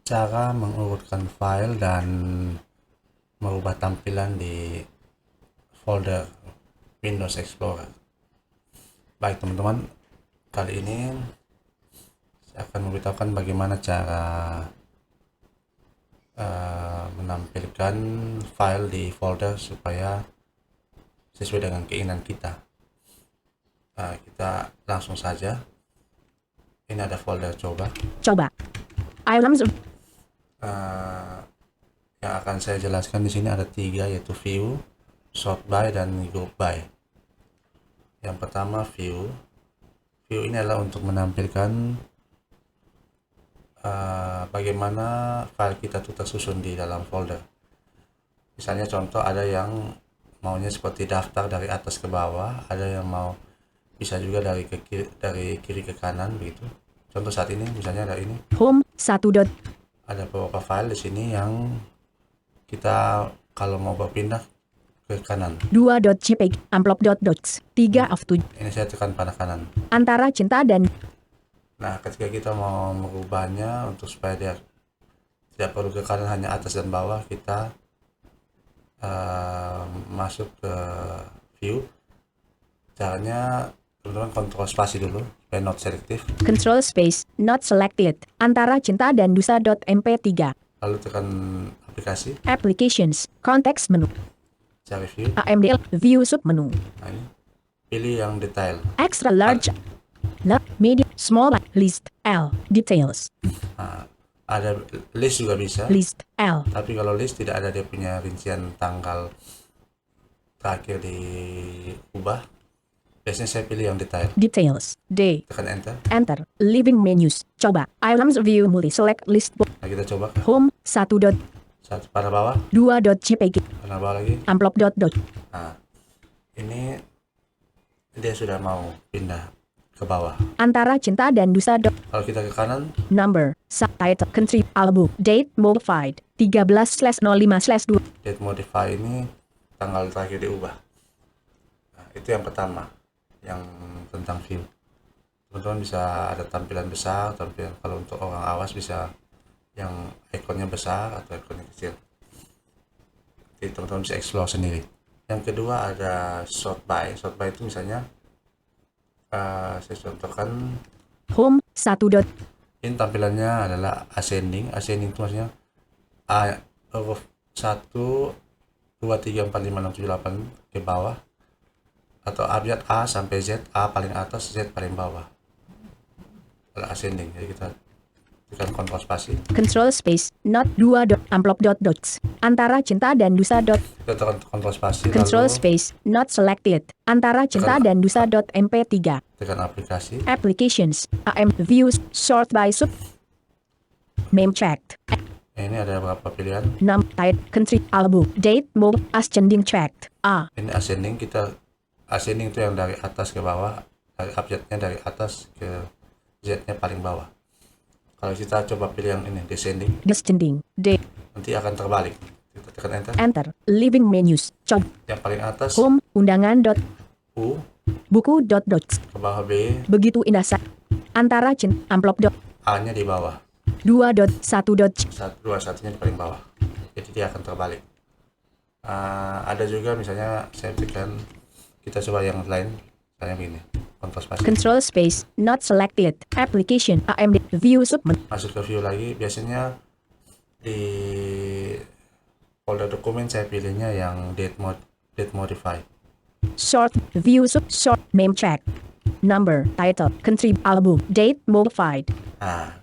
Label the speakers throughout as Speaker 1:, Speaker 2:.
Speaker 1: cara mengurutkan file dan merubah tampilan di folder Windows Explorer. Baik teman-teman, kali ini saya akan memberitahukan bagaimana cara menampilkan file di folder supaya sesuai dengan keinginan kita. Kita langsung saja. Ini ada folder coba.
Speaker 2: Items
Speaker 1: Yang akan saya jelaskan di sini ada 3, yaitu view, sort by, dan group by. Yang pertama view. View ini adalah untuk menampilkan bagaimana file kita tuh tersusun di dalam folder. Misalnya contoh, ada yang maunya seperti daftar dari atas ke bawah, ada yang mau bisa juga dari kiri ke kanan begitu. Contoh saat ini misalnya ada ini.
Speaker 2: home 1.
Speaker 1: Ada beberapa file di sini yang kita kalau mau berpindah ke kanan.
Speaker 2: 2.jpg amplop.docs 3 of 7
Speaker 1: Ini saya tekan panah kanan.
Speaker 2: antara cinta dan
Speaker 1: Nah, ketika kita mau merubahnya untuk supaya dia tidak perlu ke kanan, hanya atas dan bawah, kita masuk ke view. Caranya teman-teman kontrol spasi dulu supaya not selektif,
Speaker 2: control space not selected antara cinta dan dusa.mp3
Speaker 1: lalu tekan aplikasi,
Speaker 2: applications context menu
Speaker 1: cari view.
Speaker 2: AMDL view sub menu
Speaker 1: Nah, ini pilih yang detail.
Speaker 2: extra large medium small list L details
Speaker 1: Nah, ada list juga bisa,
Speaker 2: list L
Speaker 1: tapi kalau list tidak ada dia punya rincian tanggal terakhir diubah. Biasanya saya pilih yang detail.
Speaker 2: details D
Speaker 1: Tekan enter.
Speaker 2: enter living menus coba items view multi select list book
Speaker 1: Nah, kita coba
Speaker 2: home 1.
Speaker 1: satu pada bawah,
Speaker 2: 2.jpg
Speaker 1: pada bawah lagi.
Speaker 2: amplop.doc
Speaker 1: Nah, ini dia sudah mau pindah ke bawah.
Speaker 2: antara cinta dan dusa.
Speaker 1: Kalau kita ke kanan,
Speaker 2: Number, subtitle, country, album, date, modified, 13/05/2.
Speaker 1: date modify ini tanggal terakhir diubah. Nah, itu yang pertama, yang tentang view. Teman-teman bisa ada tampilan besar, tampilan kalau untuk orang awas bisa yang ikonnya besar atau ikonnya kecil. Jadi teman-teman bisa explore sendiri. Yang kedua ada sort by. Sort by itu misalnya saya contohkan,
Speaker 2: Home, 1.
Speaker 1: ini tampilannya adalah ascending. Ascending itu maksudnya A, huruf 1, 2, 3, 4, 5, 6, 7, 8 ke bawah, atau abjad A sampai Z, A paling atas, Z paling bawah. Adalah ascending. Jadi kita tekan kontrol spasi,
Speaker 2: Control space, not 2. Amplop.docs. Antara cinta dan dusa.
Speaker 1: kita tekan kontrol spasi,
Speaker 2: Control
Speaker 1: lalu
Speaker 2: space, not selected. Antara cinta dan dusa.mp3.
Speaker 1: tekan aplikasi.
Speaker 2: Applications, AM, views, sort by sub. Name checked.
Speaker 1: Ini ada beberapa pilihan.
Speaker 2: Type, country, album, date, mode, ascending checked. A.
Speaker 1: Ini ascending, kita ascending itu yang dari atas ke bawah, dari abjadnya dari atas ke Z-nya paling bawah. Kalau kita coba pilih yang ini descending,
Speaker 2: Descending. D.
Speaker 1: nanti akan terbalik. Kita tekan enter.
Speaker 2: Enter. Living menus. Coba.
Speaker 1: Yang paling atas
Speaker 2: Home, undangan.
Speaker 1: U,
Speaker 2: Buku.docs.
Speaker 1: ke bawah B,
Speaker 2: Begitu indah antara amplop.
Speaker 1: A-nya di bawah,
Speaker 2: 2.1.
Speaker 1: 1, 2, 1-nya di paling bawah. Jadi dia akan terbalik. Ada juga misalnya saya tekan, kita coba yang lain, misalnya begini, kontrol spasi.
Speaker 2: Control space, not selected. Application, AMD, view sub.
Speaker 1: Masuk ke view lagi, biasanya di folder dokumen saya pilihnya yang date modify.
Speaker 2: Sort, view sub, sort, name check. Number, title, country, album, date, modified.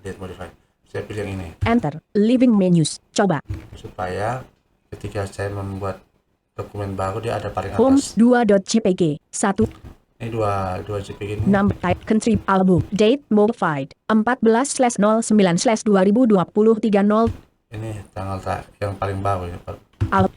Speaker 1: Date modify. Saya pilih yang ini
Speaker 2: Enter, living menus. Coba.
Speaker 1: supaya ketika saya membuat dokumen baru dia ada paling
Speaker 2: Home,
Speaker 1: atas.
Speaker 2: 2.jpg. 1.
Speaker 1: Ini dua JPG ini.
Speaker 2: Number, type, country, album, date, modified. 14/09/2023
Speaker 1: Ini tanggal yang paling baru ini,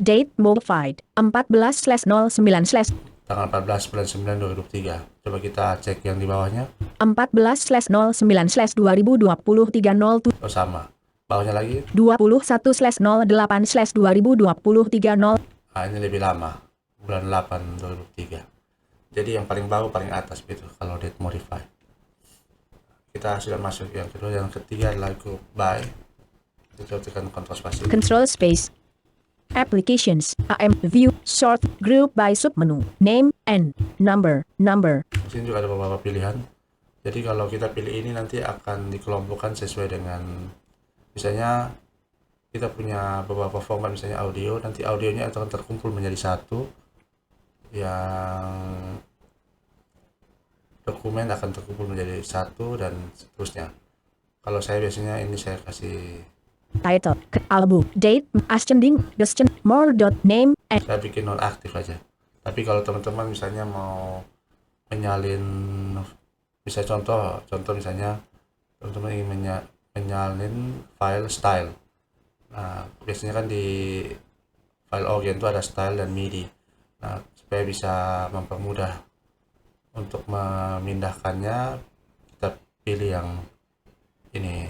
Speaker 2: date, modified. 14/09/.
Speaker 1: tanggal 14 bulan 9 2003. Coba kita cek yang di bawahnya.
Speaker 2: 14/09/2023
Speaker 1: Oh, sama. Bawahnya lagi.
Speaker 2: 21/08/2023
Speaker 1: Ini lebih lama. Bulan 8 2003. Jadi yang paling baru paling atas gitu kalau date modify. Kita sudah masuk yang kedua. Yang ketiga adalah group by. Kita tekan Ctrl spasi.
Speaker 2: Control space. Applications. AM view sort group by submenu. Name and number.
Speaker 1: Di sini juga ada beberapa pilihan. Jadi kalau kita pilih ini nanti akan dikelompokkan sesuai dengan, misalnya kita punya beberapa format, misalnya audio, nanti audionya akan terkumpul menjadi satu, yang dokumen akan terkumpul menjadi satu, dan seterusnya. Kalau saya biasanya ini saya kasih,
Speaker 2: Title. Album. Date. Ascending. Descend. More. Name and
Speaker 1: saya bikin nonaktif aja. Tapi kalau teman-teman misalnya mau menyalin, bisa contoh misalnya teman-teman ingin menyalin file style. Nah, biasanya kan di file origin itu ada style dan MIDI. Nah, supaya bisa mempermudah untuk memindahkannya, kita pilih yang ini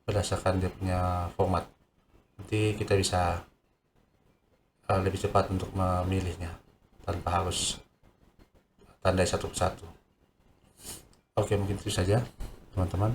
Speaker 1: berdasarkan dia punya format. Nanti kita bisa lebih cepat untuk memilihnya tanpa harus tandai satu persatu. Oke, mungkin itu saja teman-teman.